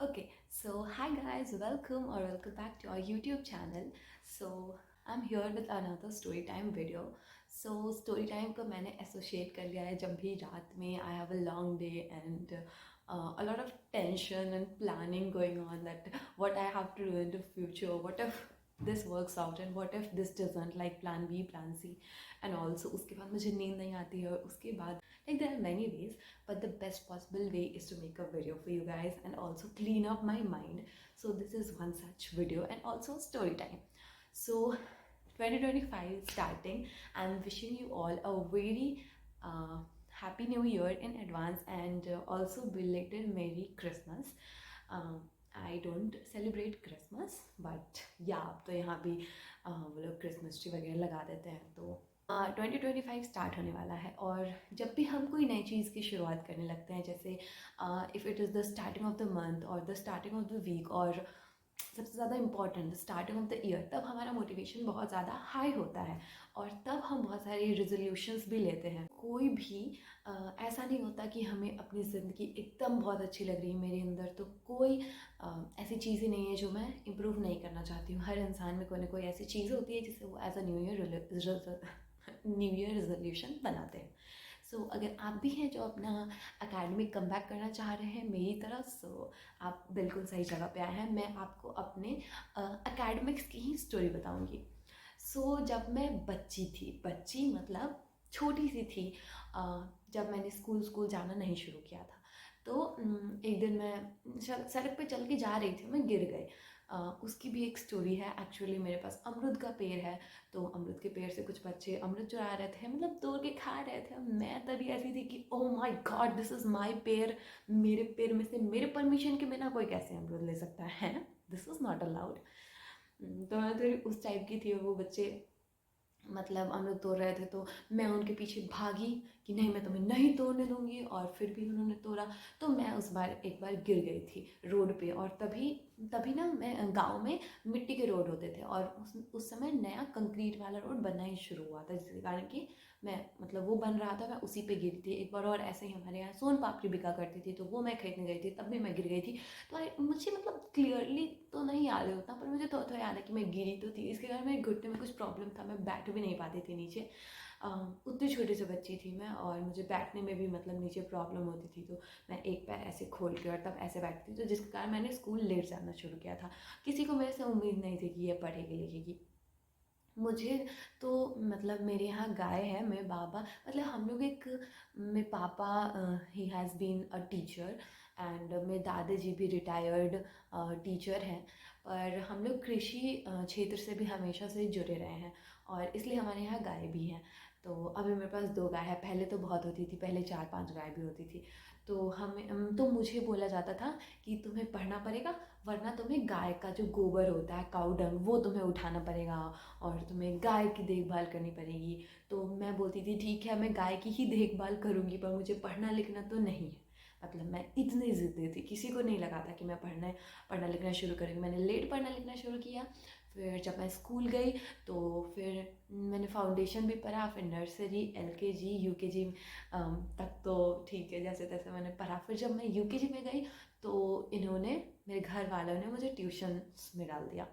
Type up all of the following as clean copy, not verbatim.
Okay, so hi guys, welcome back to our YouTube channel. So I'm here with another story time video. So story time को मैंने associate कर लिया है जब भी रात में I have a long day and a lot of tension and planning going on that what I have to do in the future. What if this works out and what if this doesn't, like plan B, plan C, and also उसके बाद मुझे नींद नहीं आती है और उसके बाद like there are many ways, but the best possible way is to make a video for you guys and also clean up my mind. So this is one such video and also story time. So 2025 is starting. I'm wishing you all a very happy new year in advance and also belated merry Christmas. I don't celebrate Christmas, but yeah, अब तो यहाँ भी वो लोग Christmas tree वगैरह लगा देते हैं। तो 2025 स्टार्ट होने वाला है और जब भी हम कोई नई चीज़ की शुरुआत करने लगते हैं, जैसे if it is the starting of the month और the starting of the week और सबसे ज़्यादा important the starting of the year, तब हमारा मोटिवेशन बहुत ज़्यादा हाई होता है और तब हम बहुत सारे रेजोल्यूशंस भी लेते हैं। कोई भी ऐसा नहीं होता कि हमें अपनी ज़िंदगी एकदम बहुत अच्छी लग रही है मेरे अंदर, तो कोई ऐसी चीज़ ही नहीं है जो मैं इम्प्रूव नहीं करना चाहती हूँ। हर इंसान में कोई ना कोई ऐसी चीज़ होती है जिसे वो as a new year resolution बनाते हैं। सो अगर आप भी हैं जो अपना एकेडमिक कमबैक करना चाह रहे हैं मेरी तरह, सो आप बिल्कुल सही जगह पे आए हैं। मैं आपको अपने एकेडमिक्स की ही स्टोरी बताऊंगी। सो जब मैं बच्ची मतलब छोटी सी थी, जब मैंने स्कूल जाना नहीं शुरू किया था, तो एक दिन मैं सड़क पे चल के जा रही थी, मैं गिर गई। उसकी भी एक स्टोरी है। एक्चुअली मेरे पास अमरूद का पेड़ है, तो अमरूद के पेड़ से कुछ बच्चे अमरूद चुरा रहे थे, मतलब तोड़ के खा रहे थे। मैं तभी ऐसी थी कि oh my God, this is my पेड़, मेरे पेड़ में से मेरे परमिशन के बिना कोई कैसे अमरूद ले सकता है, दिस इज़ नॉट अलाउड। तो मैं थोड़ी उस टाइप की थी। वो बच्चे मतलब अमरूद तोड़ रहे थे, तो मैं उनके पीछे भागी कि नहीं, मैं तुम्हें नहीं तोड़ने दूंगी, और फिर भी उन्होंने तोड़ा। तो मैं एक बार गिर गई थी रोड पे, और तभी तभी ना, मैं गांव में मिट्टी के रोड होते थे और उस समय नया कंक्रीट वाला रोड बनना ही शुरू हुआ था, जिसके कारण कि मैं मतलब वो बन रहा था, मैं उसी पे गिरी थी। एक बार और ऐसे ही हमारे यहाँ सोन पापड़ी बिका करती थी, तो वो मैं खरीदने गई थी, तब भी मैं गिर गई थी। तो मुझे मतलब क्लियरली तो नहीं याद है उतना, पर मुझे थोड़ा थोड़ा याद है कि मैं गिरी तो थी। इसके कारण मेरे घुटने में कुछ प्रॉब्लम था, मैं बैठ भी नहीं पाती थी नीचे। उतनी छोटी सी बच्ची थी मैं, और मुझे बैठने में भी मतलब नीचे प्रॉब्लम होती थी, तो मैं एक पैर ऐसे खोल के और तब ऐसे बैठती थी, तो जिसके कारण मैंने स्कूल लेट जाना शुरू किया था। किसी को मेरे से उम्मीद नहीं थी कि ये पढ़ेगी लिखेगी। मुझे तो मतलब मेरे यहाँ गाय है, मेरे बाबा मतलब हम लोग एक, मेरे पापा ही has been a teacher and मेरे दादाजी भी रिटायर्ड टीचर हैं, पर हम लोग कृषि क्षेत्र से भी हमेशा से जुड़े रहे हैं, और इसलिए हमारे यहाँ गाय भी हैं। तो अभी मेरे पास 2 गाय है, पहले तो बहुत होती थी, पहले 4-5 गाय भी होती थी। तो तो मुझे बोला जाता था कि तुम्हें पढ़ना पड़ेगा, वरना तुम्हें गाय का जो गोबर होता है, काऊ डंग, वो तुम्हें उठाना पड़ेगा और तुम्हें गाय की देखभाल करनी पड़ेगी। तो मैं बोलती थी ठीक है, मैं गाय की ही देखभाल करूँगी, पर मुझे पढ़ना लिखना तो नहीं है। मतलब मैं इतनी ज़िद्दी थी, किसी को नहीं लगा था कि मैं पढ़ना लिखना शुरू करूँगी। मैंने लेट पढ़ना लिखना शुरू किया। फिर जब मैं स्कूल गई, तो फिर मैंने फाउंडेशन भी पढ़ा, फिर नर्सरी, LKG, UKG तक तो ठीक है, जैसे तैसे मैंने पढ़ा। फिर जब मैं UKG में गई, तो इन्होंने, मेरे घर वालों ने मुझे ट्यूशन में डाल दिया।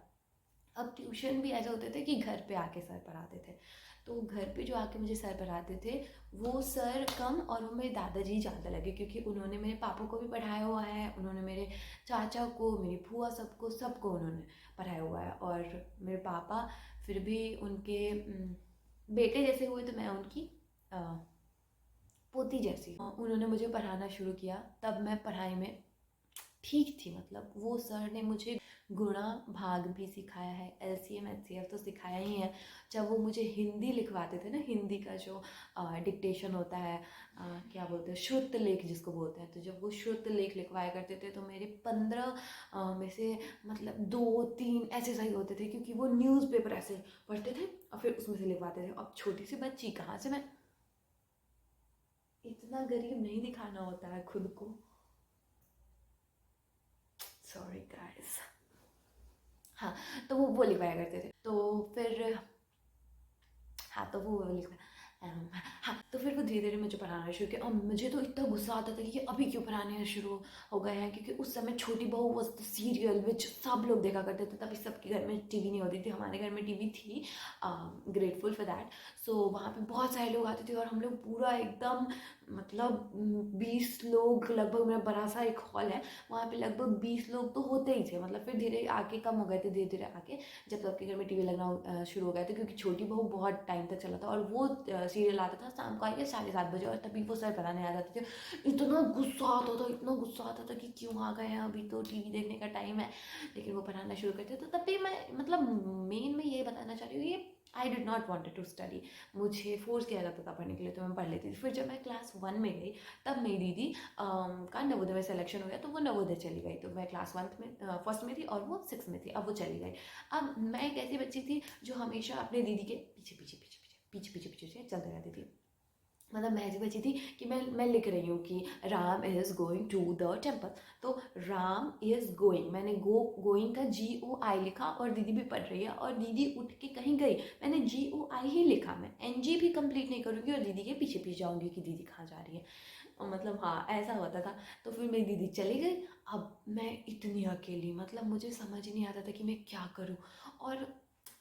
अब ट्यूशन भी ऐसे होते थे कि घर पे आके सर पढ़ाते थे। तो घर पे जो आके मुझे सर पढ़ाते थे, वो सर कम और वो मेरे दादाजी ज़्यादा लगे, क्योंकि उन्होंने मेरे पापा को भी पढ़ाया हुआ है, उन्होंने मेरे चाचा को, मेरी बुआ, सबको उन्होंने पढ़ाया हुआ है। और मेरे पापा फिर भी उनके बेटे जैसे हुए, तो मैं उनकी अ, पोती जैसी हूँ। उन्होंने मुझे पढ़ाना शुरू किया, तब मैं पढ़ाई में ठीक थी। मतलब वो सर ने मुझे गुणा भाग भी सिखाया है, LCM HCF तो सिखाया ही है। जब वो मुझे हिंदी लिखवाते थे ना, हिंदी का जो डिक्टेशन होता है, क्या बोलते हैं, श्रुत लेख जिसको बोलते हैं, तो जब वो श्रुत लेख लिखवाया करते थे, तो मेरे 15 में से मतलब 2-3 ऐसे सही होते थे, क्योंकि वो न्यूज़पेपर ऐसे पढ़ते थे और फिर उसमें से लिखवाते थे। अब छोटी सी बच्ची कहाँ से, मैं इतना गरीब नहीं दिखाना होता है खुद को, सॉरी गाइस। हाँ, तो वो लिखवाया करते थे। तो फिर हाँ, तो वो लिखवा हाँ, तो फिर वो धीरे-धीरे मुझे पढ़ाना शुरू किया और मुझे तो इतना गुस्सा आता था कि ये अभी क्यों पढ़ाने शुरू हो गए हैं, क्योंकि उस समय छोटी बहू वाज़ द सीरियल व्हिच सब लोग देखा करते थे। तभी सबके घर में टीवी नहीं होती थी, हमारे घर में टीवी थी। Grateful for that. सो वहाँ पे बहुत सारे लोग आते थे और हम लोग पूरा एकदम मतलब 20 लोग लगभग, मेरा बड़ा-सा एक हॉल है, वहाँ पे लगभग 20 लोग तो होते ही थे। मतलब फिर धीरे आगे कम हो गए थे, धीरे-धीरे आगे जब सबके घर में टीवी लगना शुरू हो गया था, क्योंकि छोटी बहू बहुत टाइम तक चला था और वो सीरियल आता था शाम को आके 7:30 बजे, और तभी वो सर पढ़ाने आ जाते थे। इतना गुस्सा आता था, इतना गुस्सा आता था कि क्यों आ गए हैं, अभी तो टीवी देखने का टाइम है। लेकिन वो पढ़ाना शुरू करते तो तब भी मैं मतलब मेन मैं ये बताना चाह रही हूँ, ये I did not wanted to study. मुझे फोर्स किया जाता था पढ़ने के लिए, तो मैं पढ़ लेती थी। फिर जब मैं क्लास 1 में गई, तब मेरी दीदी का नवोदय में सिलेक्शन हो गया, तो वो नवोदय चली गई। तो मैं क्लास 1 में फर्स्ट में थी और वो 6 में थी, अब वो चली गई। अब मैं एक ऐसी बच्ची थी जो हमेशा अपने दीदी के पीछे पीछे पीछे पीछे पीछे पीछे पीछे चलते रहती थी। मतलब मैं ऐसी बची थी कि मैं लिख रही हूँ कि Ram is going to the temple, तो राम इज़ गोइंग, मैंने गोइंग का GOI लिखा और दीदी भी पढ़ रही है और दीदी उठ के कहीं गई, मैंने GOI ही लिखा, मैं NG भी कंप्लीट नहीं करूँगी और दीदी के पीछे पीछे जाऊँगी कि दीदी कहाँ जा रही है। और मतलब हाँ, ऐसा होता था। तो फिर मेरी दीदी चली गई। अब मैं इतनी अकेली, मतलब मुझे समझ ही नहीं आता था कि मैं क्या करूँ। और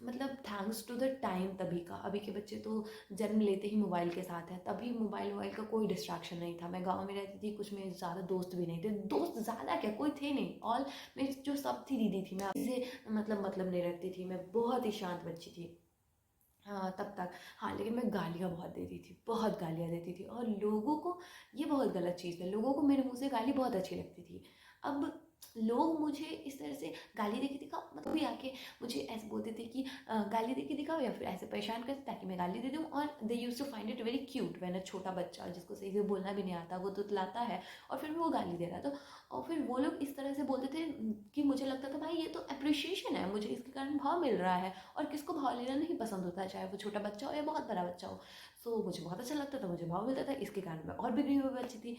मतलब थैंक्स टू द टाइम तभी का, अभी के बच्चे तो जन्म लेते ही मोबाइल के साथ हैं, तभी मोबाइल वोबाइल का कोई डिस्ट्रैक्शन नहीं था। मैं गांव में रहती थी, कुछ में ज़्यादा दोस्त भी नहीं थे, दोस्त ज़्यादा क्या, कोई थे नहीं। ऑल मेरी जो सब थी दीदी थी, मैं से मतलब नहीं रखती थी, मैं बहुत ही शांत बच्ची थी। हाँ, तब तक। हाँ, लेकिन मैं गालियाँ बहुत देती थी, बहुत गालियाँ देती थी और लोगों को, ये बहुत गलत चीज़ है, लोगों को मेरे मुँह से गाली बहुत अच्छी लगती थी। अब लोग मुझे इस तरह से गाली दे के दिखाओ, मतलब भी आके मुझे ऐसे बोलते थे कि गाली दे के दिखाओ, या फिर ऐसे परेशान करते ताकि मैं गाली दे दूँ। और they used to find it very cute when a छोटा बच्चा जिसको सही से बोलना भी नहीं आता, वो तुतलाता है और फिर वो गाली दे रहा है। तो और फिर वो लोग इस तरह से बोलते थे कि मुझे लगता था भाई ये तो एप्रिशिएशन है, मुझे इसके कारण भाव मिल रहा है। और किसको भाव लेना नहीं पसंद होता है, चाहे वो छोटा बच्चा हो या बहुत बड़ा बच्चा हो। सो मुझे बहुत अच्छा लगता था, मुझे भाव मिलता था, इसके कारण मैं और बिगड़ी हुई बच्ची थी।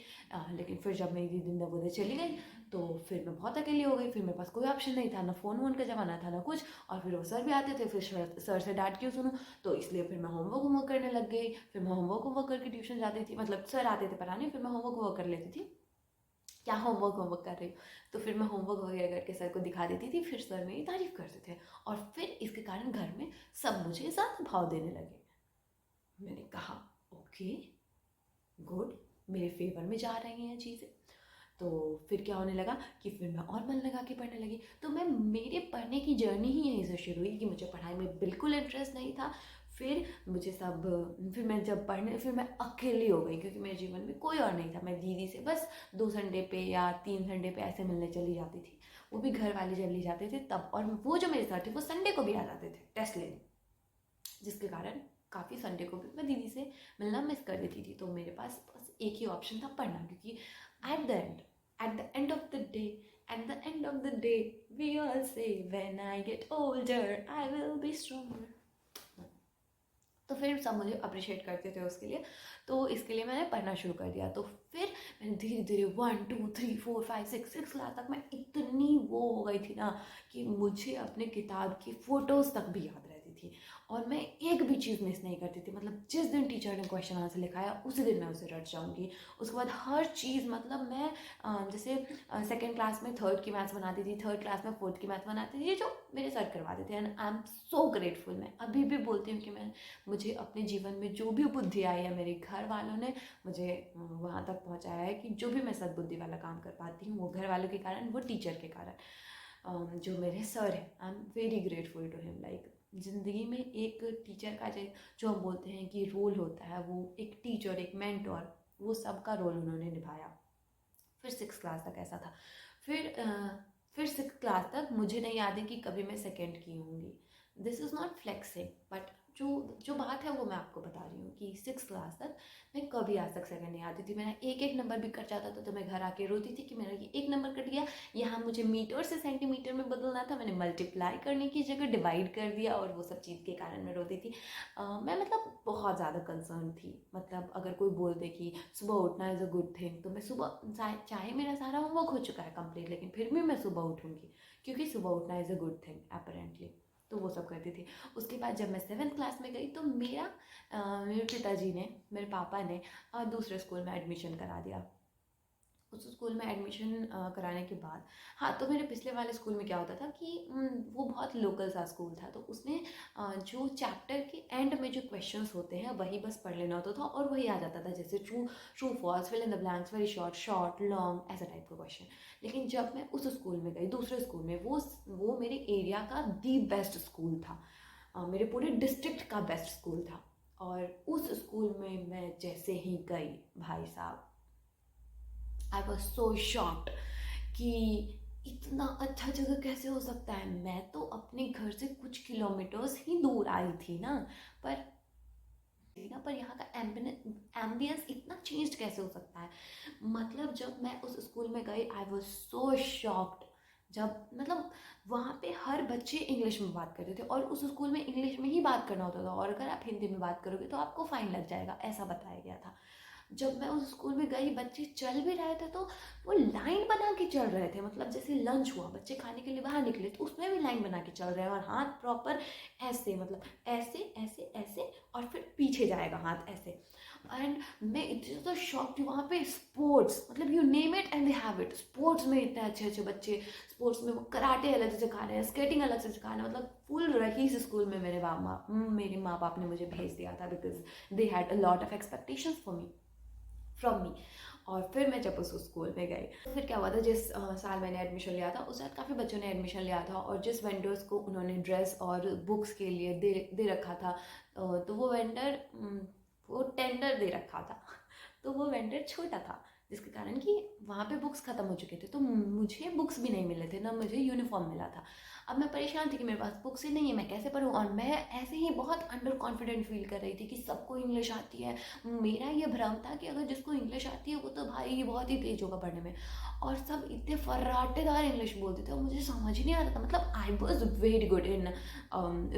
लेकिन फिर जब मेरी दीदी नवोदय चली गई, तो फिर मैं बहुत अकेली हो गई। फिर मेरे पास कोई ऑप्शन नहीं था, ना फ़ोन वोन का ज़माना था ना कुछ। और फिर वो सर भी आते थे, फिर सर से डांट क्यों सुनूं, तो इसलिए फिर मैं होमवर्क करने लग गई। फिर मैं होमवर्क करके ट्यूशन जाती थी, मतलब सर आते थे पढ़ाने, फिर मैं होमवर्क कर लेती थी। क्या होमवर्क कर रही हूँ, तो फिर मैं होमवर्क वगैरह करके सर को दिखा देती थी, फिर सर मेरी तारीफ करते थे। और फिर इसके कारण घर में सब मुझे ज़्यादा भाव देने लगे। मैंने कहा ओके, गुड, मेरे फेवर में जा रही हैं चीज़ें। तो फिर क्या होने लगा कि फिर मैं और मन लगा के पढ़ने लगी। तो मैं मेरे पढ़ने की जर्नी ही यहीं से शुरू हुई कि मुझे पढ़ाई में बिल्कुल इंटरेस्ट नहीं था। फिर मुझे सब फिर मैं जब पढ़ने, फिर मैं अकेली हो गई, क्योंकि मेरे जीवन में कोई और नहीं था। मैं दीदी से बस 2 संडे पे या 3 संडे पे ऐसे मिलने चली जाती थी, वो भी घर वाले जब ले जाते थे तब। और वो जो मेरे साथ थे वो संडे को भी आ जाते थे टेस्ट लेने, जिसके कारण काफ़ी संडे को भी मैं दीदी से मिलना मिस कर देती थी। तो मेरे पास बस एक ही ऑप्शन था, पढ़ना, क्योंकि at the end at the end of the day at the end of the day we all say when I get older I will be stronger. तो फिर सब मुझे अप्रिशिएट करते थे उसके लिए, तो इसके लिए मैंने पढ़ना शुरू कर दिया। तो फिर मैंने धीरे धीरे 1 2 3 4 5 6 क्लास तक मैं इतनी वो हो गई थी ना कि मुझे अपने किताब की फ़ोटोज़ तक भी याद रहती थी। और मैं एक भी चीज़ मिस नहीं करती थी, मतलब जिस दिन टीचर ने क्वेश्चन आंसर लिखाया उसी दिन मैं उसे रट जाऊँगी। उसके बाद हर चीज़, मतलब मैं जैसे सेकेंड क्लास में थर्ड की मैथ्स बनाती थी, थर्ड क्लास में फोर्थ की मैथ्स बनाती थी, ये जो मेरे सर करवाते थे। And I am so grateful, मैं अभी भी बोलती हूँ कि मैं, मुझे अपने जीवन में जो भी बुद्धि आई है, मेरे घर वालों ने मुझे वहाँ तक पहुँचाया है कि जो भी मैं सद्बुद्धि वाला काम कर पाती हूँ वो घर वालों के कारण, वो टीचर के कारण। जो मेरे सर हैं, I am very grateful to him. Like ज़िंदगी में एक टीचर का जो हम बोलते हैं कि रोल होता है, वो एक टीचर, एक मेंटोर, वो सबका रोल उन्होंने निभाया। फिर 6 क्लास तक ऐसा था। फिर फिर 6 क्लास तक मुझे नहीं याद है कि कभी मैं सेकंड की होंगी। This is not flexing, but जो जो बात है वो मैं आपको बता रही हूँ कि 6 क्लास तक मैं कभी आज तक सेकंड नहीं आती थी। मेरा एक एक नंबर भी कट जाता था तो मैं घर आके रोती थी कि मेरा ये एक नंबर कट गया। यहाँ मुझे मीटर से सेंटीमीटर में बदलना था, मैंने मल्टीप्लाई करने की जगह डिवाइड कर दिया, और वो सब चीज़ के कारण मैं रोती थी। मैं मतलब बहुत ज़्यादा कंसर्न थी। मतलब अगर कोई बोल दे कि सुबह उठना इज़ अ गुड थिंग, तो मैं सुबह, चाहे मेरा सारा होमवर्क हो चुका है कंप्लीट, लेकिन फिर भी मैं सुबह उठूँगी, क्योंकि सुबह उठना is a good thing apparently. तो वो सब करती थी। उसके बाद जब मैं 7th क्लास में गई तो मेरे पिताजी ने, मेरे पापा ने दूसरे स्कूल में एडमिशन करा दिया। उस स्कूल में एडमिशन कराने के बाद, हाँ, तो मेरे पिछले वाले स्कूल में क्या होता था कि वो बहुत लोकल सा स्कूल था, तो उसमें जो चैप्टर के एंड में जो क्वेश्चंस होते हैं वही बस पढ़ लेना होता था और वही आ जाता था, जैसे true true false, fill in the blanks, very short short long, ऐसा टाइप का क्वेश्चन। लेकिन जब मैं उस स्कूल में गई, दूसरे स्कूल में, वो मेरे एरिया का दी बेस्ट स्कूल था, मेरे पूरे डिस्ट्रिक्ट का बेस्ट स्कूल था। और उस स्कूल में मैं जैसे ही गई, भाई साहब, आई वॉज सो शॉक्ड कि इतना अच्छा जगह कैसे हो सकता है। मैं तो अपने घर से कुछ किलोमीटर्स ही दूर आई थी ना, पर यहाँ का एम्बियंस इतना चेंज कैसे हो सकता है। मतलब जब मैं उस स्कूल में गई, आई वॉज सो शॉक्ड। जब मतलब वहाँ पे हर बच्चे इंग्लिश में बात करते थे और उस स्कूल में इंग्लिश में ही बात करना होता था, और अगर आप हिंदी में बात करोगे तो आपको फाइन लग जाएगा, ऐसा बताया गया था। जब मैं उस स्कूल में गई, बच्चे चल भी रहे थे तो वो लाइन बना के चल रहे थे। मतलब जैसे लंच हुआ, बच्चे खाने के लिए बाहर निकले तो उसमें भी लाइन बना के चल रहे हैं, और हाथ प्रॉपर ऐसे, मतलब ऐसे ऐसे ऐसे, और फिर पीछे जाएगा हाथ ऐसे। एंड मैं इतनी ज़्यादा शॉक थी। वहाँ पे स्पोर्ट्स, मतलब you name it and they have it. Sports में इतने अच्छे अच्छे बच्चे, स्पोर्ट्स में वो कराटे अलग से सिखा रहे हैं, स्केटिंग अलग से सिखा रहे हैं। मतलब फुल रईस स्कूल में मेरे माँ बाप ने मुझे भेज दिया था, because they had a lot of expectations for me, from me. और फिर मैं जब उस स्कूल में गई तो फिर क्या हुआ था, जिस साल मैंने एडमिशन लिया था उस साल काफ़ी बच्चों ने एडमिशन लिया था, और जिस वेंडर्स को उन्होंने ड्रेस और बुक्स के लिए दे रखा था, तो वो वेंडर, वो टेंडर दे रखा था तो वो वेंडर छोटा था, जिसके कारण कि वहाँ पे बुक्स ख़त्म हो चुके थे, तो मुझे बुक्स भी नहीं मिले थे, ना मुझे यूनिफॉर्म मिला था। अब मैं परेशान थी कि मेरे पास बुक्स ही नहीं है, मैं कैसे पढूँ। और मैं ऐसे ही बहुत अंडर कॉन्फिडेंट फील कर रही थी कि सबको इंग्लिश आती है। मेरा ये भ्रम था कि अगर जिसको इंग्लिश आती है वो तो भाई बहुत ही तेज होगा पढ़ने में, और सब इतने फर्राटेदार इंग्लिश बोलते थे और मुझे समझ ही नहीं आता था। मतलब I was very good in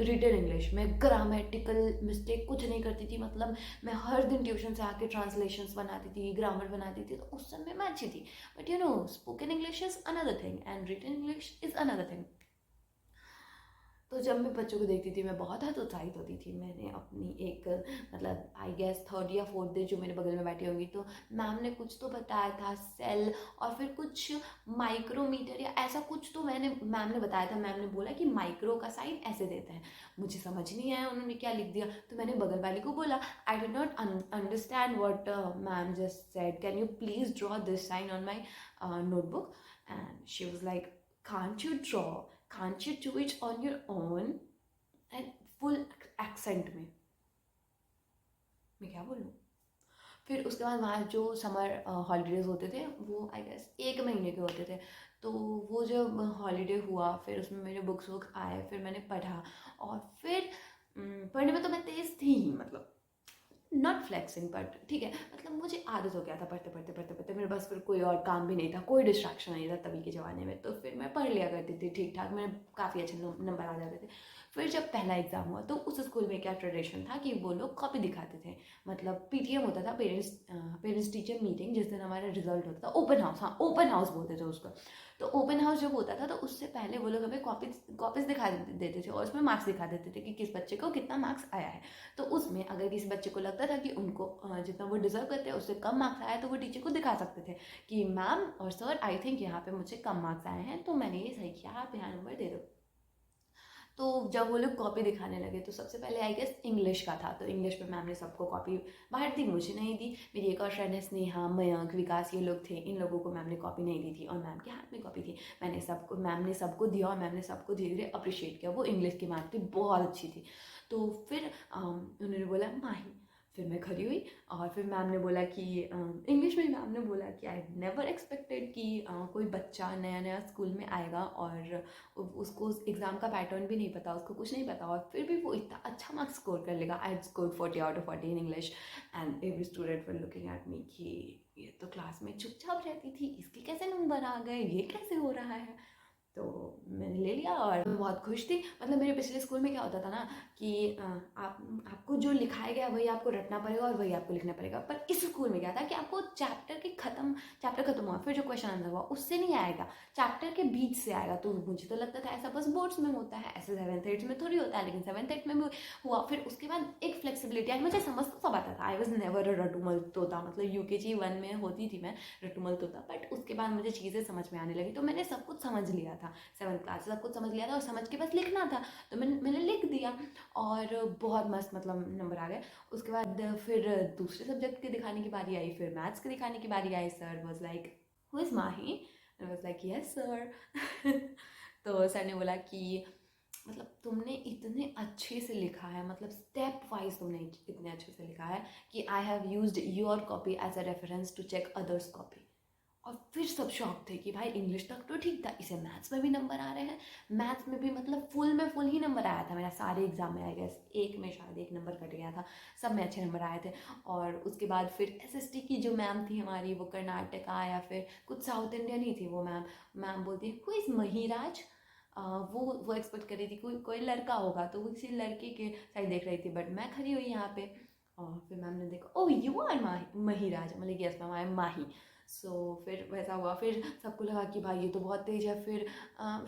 written English. मैं ग्रामेटिकल मिस्टेक कुछ नहीं करती थी। मतलब मैं हर दिन ट्यूशन से आके ट्रांसलेशंस बनाती थी, ग्रामर बनाती थी, तो उस समय मैं अच्छी थी। But you know, spoken English is another thing and written English is another thing. तो जब मैं बच्चों को देखती थी मैं बहुत हतोत्साहित होती थी। मैंने अपनी एक, मतलब आई गेस 3rd या 4th डे जो मेरे बगल में बैठी होंगी, तो मैम ने कुछ तो बताया था, सेल और फिर कुछ माइक्रोमीटर या ऐसा कुछ, तो मैम ने बताया था। मैम ने बोला कि माइक्रो का साइन ऐसे देते हैं। मुझे समझ नहीं आया उन्होंने क्या लिख दिया, तो मैंने बगल वाली को बोला, I did not understand what ma'am just said, can you please draw this sign on my notebook. And she was like, can't you draw, can't you do it on your own? And full accent में, मैं क्या बोलूँ। फिर उसके बाद वहाँ जो summer holidays होते थे वो आई गेस 1 महीने के होते थे। तो वो जब हॉलीडे हुआ फिर उसमें मेरे बुक्स वुक आए, फिर मैंने पढ़ा। और फिर पढ़ने में तो मैं तेज़ थी ही, मतलब नॉट फ्लेक्सिंग, बट ठीक है, मतलब मुझे आदत हो गया था पढ़ते पढ़ते पढ़ते पढ़ते। मेरे पास फिर कोई और काम भी नहीं था, कोई डिस्ट्रैक्शन नहीं था तभी के ज़माने में, तो फिर मैं पढ़ लिया करती थी ठीक ठाक। मेरे काफ़ी अच्छे नंबर आ जाते थे। फिर जब पहला एग्ज़ाम हुआ तो उस स्कूल में क्या ट्रेडिशन था कि वो लोग कॉपी दिखाते थे। मतलब पीटीएम होता था, पेरेंट्स टीचर मीटिंग, जिस दिन हमारा रिजल्ट होता था, ओपन हाउस, हाँ ओपन हाउस बोलते थे उसको। तो ओपन हाउस जब होता था तो उससे पहले वो लोग हमें कॉपीज दिखा देते थे और उसमें मार्क्स दिखा देते थे कि किस बच्चे को कितना मार्क्स आया है। तो उसमें अगर किसी बच्चे को लगता था कि उनको जितना वो डिजर्व करते हैं उससे कम मार्क्स आया, तो वो टीचर को दिखा सकते थे कि मैम और सर, आई थिंक यहाँ पे मुझे कम मार्क्स आए हैं, तो मैंने ये सही किया, आप यहाँ नंबर दे दो। तो जब वो लोग कॉपी दिखाने लगे तो सबसे पहले आई गेस इंग्लिश का था, तो इंग्लिश में मैम ने सबको कॉपी बाहर दी, मुझे नहीं दी। मेरी एक और फ्रेंड है स्नेहा, मयंक, विकास, ये लोग थे, इन लोगों को मैम ने कॉपी नहीं दी थी और मैम के हाथ में कॉपी थी। मैम ने सबको दिया और मैम ने सबको धीरे धीरे अप्रिशिएट किया। वो इंग्लिश की मैम थी, बहुत अच्छी थी। तो फिर उन्होंने बोला माही। फिर मैं खड़ी हुई और फिर मैम ने बोला कि इंग्लिश में मैम ने बोला कि आई नेवर एक्सपेक्टेड कि कोई बच्चा नया नया स्कूल में आएगा और उसको उस एग्ज़ाम का पैटर्न भी नहीं पता, उसको कुछ नहीं पता, और फिर भी वो इतना अच्छा मार्क्स स्कोर कर लेगा। I score 40 out of 40 in English and every student were looking at me कि ये तो क्लास में चुपचाप रहती थी, इसके कैसे नंबर आ गए, ये कैसे हो रहा है। तो मैंने मैंने ले लिया और मैं बहुत खुश थी। मतलब मेरे पिछले स्कूल में क्या होता था ना कि आपको जो लिखाया गया वही आपको रटना पड़ेगा और वही आपको लिखना पड़ेगा। पर इस स्कूल में क्या था कि आपको चैप्टर खत्म हुआ फिर जो क्वेश्चन आंसर हुआ उससे नहीं आएगा, चैप्टर के बीच से आएगा। तो मुझे तो लगता था ऐसा बस बोर्ड्स में होता है, ऐसे 7th 8th में थोड़ी होता है, लेकिन 7th 8th में भी हुआ। फिर उसके बाद एक फ्लेक्सिबिलिटी आई, मुझे समझ तो सब आता था। आई वॉज नेवर अ रटूमल तोता, मतलब UKG 1 में होती थी मैं रटूमल तोता, बट उसके बाद मुझे चीज़ें समझ में आने लगी। तो मैंने सब कुछ समझ लिया था, 7th क्लास सब कुछ समझ लिया था और समझ के बस लिखना था। तो मैंने लिख दिया और बहुत मस्त मतलब नंबर आ गए। उसके बाद फिर दूसरे सब्जेक्ट के दिखाने की बारी आई, फिर मैथ्स के दिखाने की बारी आई। Sir was like who is Mahi, I was like yes sir. तो सर ने बोला कि मतलब तुमने इतने अच्छे से लिखा है, मतलब स्टेप वाइज तुमने इतने अच्छे से लिखा है कि I have used your copy as a reference to check others copy. और फिर सब शॉक थे कि भाई इंग्लिश तक तो ठीक था, इसे मैथ्स में भी नंबर आ रहे हैं। मैथ्स में भी मतलब फुल ही नंबर आया था मेरा सारे एग्जाम में। आई गेस एक में शायद एक नंबर कट गया था, सब में अच्छे नंबर आए थे। और उसके बाद फिर SST की जो मैम थी हमारी, वो कर्नाटका या फिर कुछ साउथ इंडियन ही थी वो मैम बोलती है हु इज़ महिराज। वो एक्सपेक्ट कर रही थी कोई कोई लड़का होगा, तो वो किसी लड़के के साइड देख रही थी, बट मैं खड़ी हुई यहाँ पे। और फिर मैम ने देखा ओ यू आर महिराज, मतलब यस मैम आई एम माही। सो फिर वैसा हुआ, फिर सबको लगा कि भाई ये तो बहुत तेज है। फिर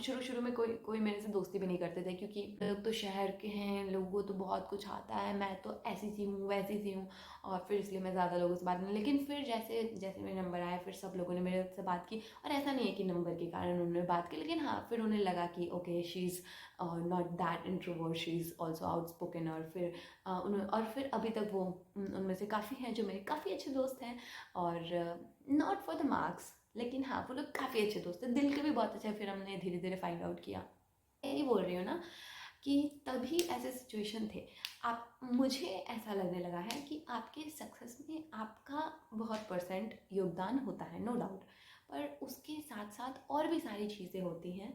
शुरू शुरू में कोई कोई मेरे से दोस्ती भी नहीं करते थे, क्योंकि लोग तो शहर के हैं, लोगों को तो बहुत कुछ आता है, मैं तो ऐसी सी हूँ वैसी सी हूँ। और फिर इसलिए मैं ज़्यादा लोगों से बात नहीं, लेकिन फिर जैसे जैसे मेरे नंबर आए फिर सब लोगों ने मेरे से बात की। और ऐसा नहीं है कि नंबर के कारण उन्होंने बात की, लेकिन हाँ फिर उन्हें लगा कि okay she is not that introvert, she is also outspoken. और फिर और फिर अभी तक वो उनमें से काफ़ी हैं जो मेरे काफ़ी अच्छे दोस्त हैं। और नॉट फॉर द मार्क्स, लेकिन हाँ वो लोग काफ़ी अच्छे दोस्त हैं, दिल के भी बहुत अच्छे। फिर हमने धीरे धीरे फाइंड आउट किया। यही बोल रही हूँ ना कि तभी ऐसे सिचुएशन थे। आप मुझे ऐसा लगने लगा है कि आपके सक्सेस में आपका बहुत परसेंट योगदान होता है, नो डाउट, पर उसके साथ साथ और भी सारी चीज़ें होती हैं।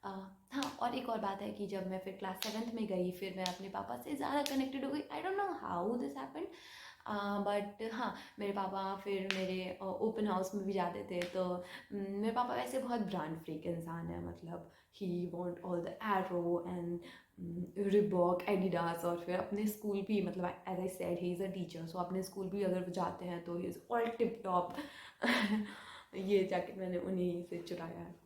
हाँ, और एक और बात है कि जब मैं फिर क्लास 7th में गई, फिर मैं अपने पापा से ज़्यादा कनेक्टेड हो गई। आई don't know how this happened, but हाँ मेरे पापा फिर मेरे ओपन हाउस में भी जाते थे। तो मेरे पापा वैसे बहुत ब्रांड फ्रीक इंसान है, मतलब he want all the Arrow and Reebok Adidas. और फिर अपने स्कूल भी, मतलब as I said he is a teacher, so अपने स्कूल भी अगर वो जाते हैं तो he is all tip top. ये जैकेट मैंने उन्हीं से चुराया है।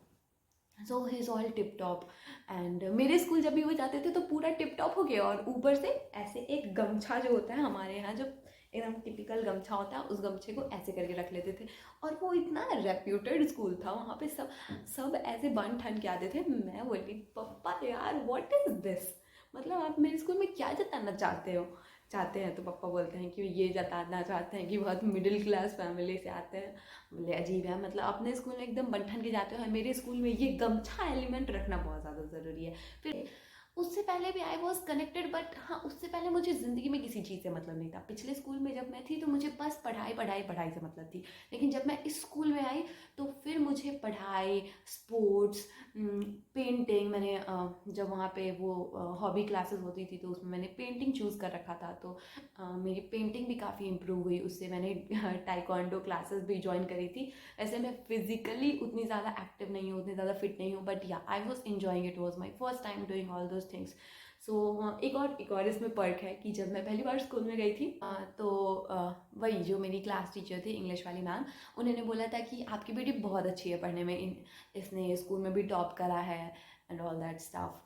So he is all tip top. And मेरे स्कूल जब भी वो जाते थे तो पूरा टिप टॉप हो गया, और ऊपर से ऐसे एक गमछा जो होता है हमारे यहाँ, जो एकदम टिपिकल गमछा होता है, उस गमछे को ऐसे करके रख लेते थे। और वो इतना रेप्यूटेड स्कूल था, वहाँ पे सब सब ऐसे बन ठन के आते थे। मैं बोली पप्पा यार व्हाट इज़ दिस, मतलब आप मेरे स्कूल में क्या जताना चाहते हैं। तो पापा बोलते हैं कि ये जताना चाहते हैं कि बहुत मिडिल क्लास फैमिली से आते हैं। बोले अजीब है, मतलब अपने स्कूल में एकदम बंठन के जाते हो, मेरे स्कूल में ये गमछा एलिमेंट रखना बहुत ज़्यादा ज़रूरी है। फिर उससे पहले भी आई वॉज कनेक्टेड, बट हाँ उससे पहले मुझे ज़िंदगी में किसी चीज़ से मतलब नहीं था। पिछले स्कूल में जब मैं थी तो मुझे बस पढ़ाई पढ़ाई पढ़ाई से मतलब थी, लेकिन जब मैं इस स्कूल में आई तो फिर मुझे पढ़ाई, स्पोर्ट्स, पेंटिंग। मैंने जब वहाँ पे वो हॉबी क्लासेस होती थी तो उसमें मैंने पेंटिंग चूज़ कर रखा था। तो मेरी पेंटिंग भी काफ़ी इम्प्रूव हुई उससे। मैंने टाइकोंडो क्लासेस भी ज्वाइन करी थी। ऐसे मैं फिजिकली उतनी ज़्यादा एक्टिव नहीं हूँ, उतनी ज़्यादा फिट नहीं हूँ, but yeah I was enjoying it, was my first time doing all those things. So एक और इसमें पर्क है कि जब मैं पहली बार स्कूल में गई थी तो वही जो मेरी क्लास टीचर थी इंग्लिश वाली मैम, उन्होंने बोला था कि आपकी बेटी बहुत अच्छी है पढ़ने में, इसने स्कूल में भी टॉप करा है and all that stuff,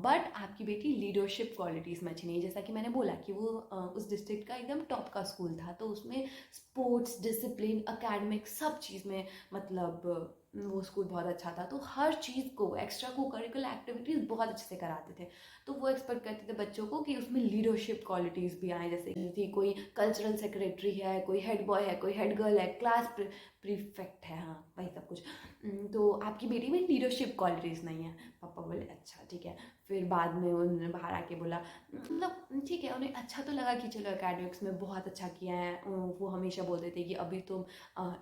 but आपकी बेटी लीडरशिप क्वालिटीज़ में अच्छी नहीं है। जैसा कि मैंने बोला कि वो उस डिस्ट्रिक्ट का एकदम टॉप का स्कूल था, तो उसमें स्पोर्ट्स, डिसिप्लिन, अकेडमिक सब चीज़ में मतलब वो स्कूल बहुत अच्छा था। तो हर चीज़ को, एक्स्ट्रा को करिकुलर एक्टिविटीज़ बहुत अच्छे से कराते थे। तो वो एक्सपेक्ट करते थे बच्चों को कि उसमें लीडरशिप क्वालिटीज़ भी आए, जैसे कि कोई कल्चरल सेक्रेटरी है, कोई हेड बॉय है, कोई हेड गर्ल है, क्लास प्रीफेक्ट है, हाँ वही सब कुछ। तो आपकी बेटी में लीडरशिप क्वालिटीज़ नहीं है। पापा बोले अच्छा ठीक है। फिर बाद में उन्होंने बाहर आके बोला, मतलब ठीक है, उन्हें अच्छा तो लगा कि चलो एकेडमिक्स में बहुत अच्छा किया है। वो हमेशा बोलते थे कि अभी तुम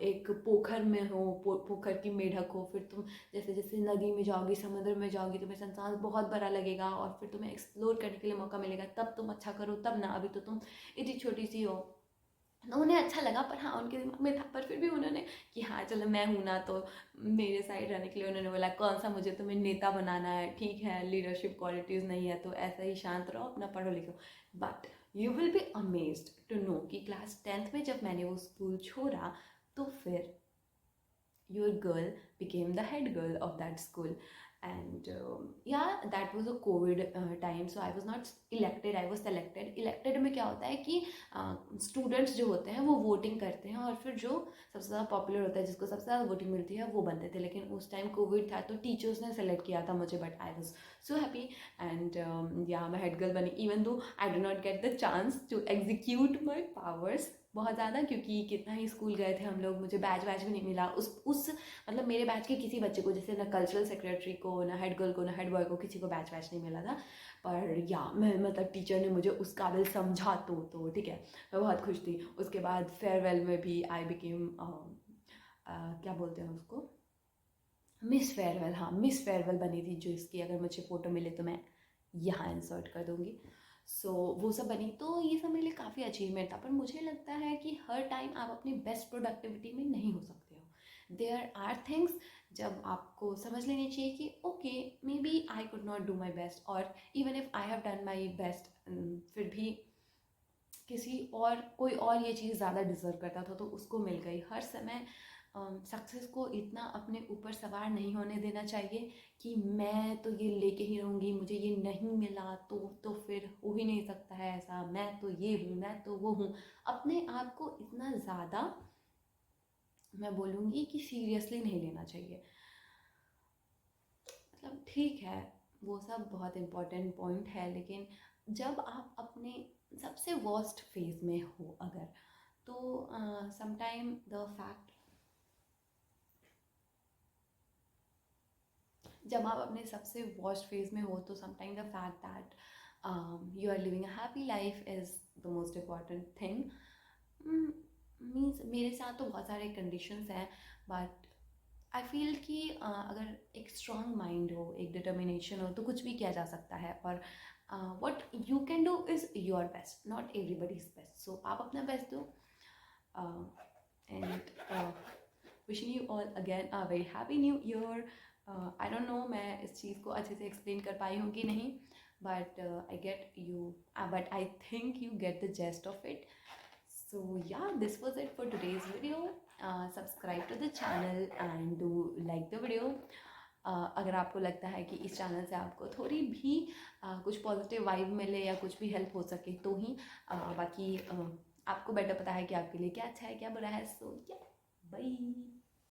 एक पोखर में हो, पोखर की मेढक हो, फिर तुम जैसे जैसे नदी में जाओगी, समुद्र में जाओगी, तुम्हें संसार बहुत बड़ा लगेगा और फिर तुम्हें एक्सप्लोर करने के लिए मौका मिलेगा, तब तुम अच्छा करो, तब ना, अभी तो तुम इतनी छोटी सी हो। तो उन्हें अच्छा लगा, पर हाँ उनके दिमाग में था, पर फिर भी उन्होंने कि हाँ चलो मैं हूँ ना, तो मेरे साइड रहने के लिए उन्होंने बोला कौन सा मुझे तुम्हें नेता बनाना है, ठीक है लीडरशिप क्वालिटीज़ नहीं है तो ऐसा ही शांत रहो, अपना पढ़ो लिखो। But you will be amazed to know कि क्लास 10th में जब मैंने वो स्कूल छोड़ा, तो फिर your girl became the head girl of that school. And yeah, that was a covid time, so I was not elected, I was selected. elected में क्या होता है कि स्टूडेंट्स जो होते हैं वो वोटिंग करते हैं, और फिर जो सबसे ज़्यादा पॉपुलर होता है, जिसको सबसे ज़्यादा वोटिंग मिलती है, वो बनते थे। लेकिन उस टाइम कोविड था तो टीचर्स ने सेलेक्ट किया था मुझे, but I was so happy. And या मैं हेड गर्ल बनी, even though I do not get the chance to execute my powers बहुत ज़्यादा, क्योंकि कितना ही स्कूल गए थे हम लोग, मुझे बैच भी नहीं मिला उस मतलब मेरे बैच के किसी बच्चे को, जैसे ना कल्चरल सेक्रेटरी को, ना हेड गर्ल को, ना हेड बॉय को, किसी को बैच नहीं मिला था। पर या मैं मतलब टीचर ने मुझे उस काबिल समझा तो ठीक है, मैं बहुत खुश थी। उसके बाद फेयरवेल में भी आई बिकेम क्या बोलते हैं उसको, मिस फेयरवेल। हाँ मिस फेयरवेल बनी थी, जो इसकी अगर मुझे फ़ोटो मिले तो मैं यहाँ इंसर्ट कर दूँगी। सो वो सब बनी, तो ये सब मेरे लिए काफ़ी अचीवमेंट था। पर मुझे लगता है कि हर टाइम आप अपनी बेस्ट प्रोडक्टिविटी में नहीं हो सकते हो। देयर आर थिंग्स जब आपको समझ लेनी चाहिए कि okay maybe I could not do my best, और even if I have done my best, फिर भी किसी और कोई और ये चीज़ ज़्यादा डिज़र्व करता था तो उसको मिल गई। हर समय सक्सेस को इतना अपने ऊपर सवार नहीं होने देना चाहिए कि मैं तो ये लेके ही रहूँगी, मुझे ये नहीं मिला तो फिर हो ही नहीं सकता है ऐसा, मैं तो ये हूँ, मैं तो वो हूँ। अपने आप को इतना ज़्यादा मैं बोलूँगी कि सीरियसली नहीं लेना चाहिए। मतलब ठीक है वो सब बहुत इम्पोर्टेंट पॉइंट है, लेकिन जब आप अपने सबसे वर्स्ट फेज में हो अगर, तो समटाइम द फैक्ट, जब आप अपने सबसे वर्स्ट फेज में हो, तो sometime the fact that you are living a happy life is the most important thing. Means मेरे साथ तो बहुत सारे कंडीशंस हैं, बट आई फील कि अगर एक स्ट्रॉन्ग माइंड हो, एक डिटर्मिनेशन हो, तो कुछ भी किया जा सकता है। और what you can do is your best, not everybody is best. So आप अपना बेस्ट दो। And wishing you all again a very happy new year. I don't know मैं इस चीज़ को अच्छे से एक्सप्लेन कर पाई हूँ कि नहीं, but I get you, but I think you get the gist of it. So yeah, this was it for today's video. Subscribe to the channel and do like the video. अगर आपको लगता है कि इस चैनल से आपको थोड़ी भी कुछ पॉजिटिव वाइब मिले या कुछ भी हेल्प हो सके तो ही, बाकी आपको बेटर पता है कि आपके लिए क्या अच्छा है क्या बुरा है। सो या बाय।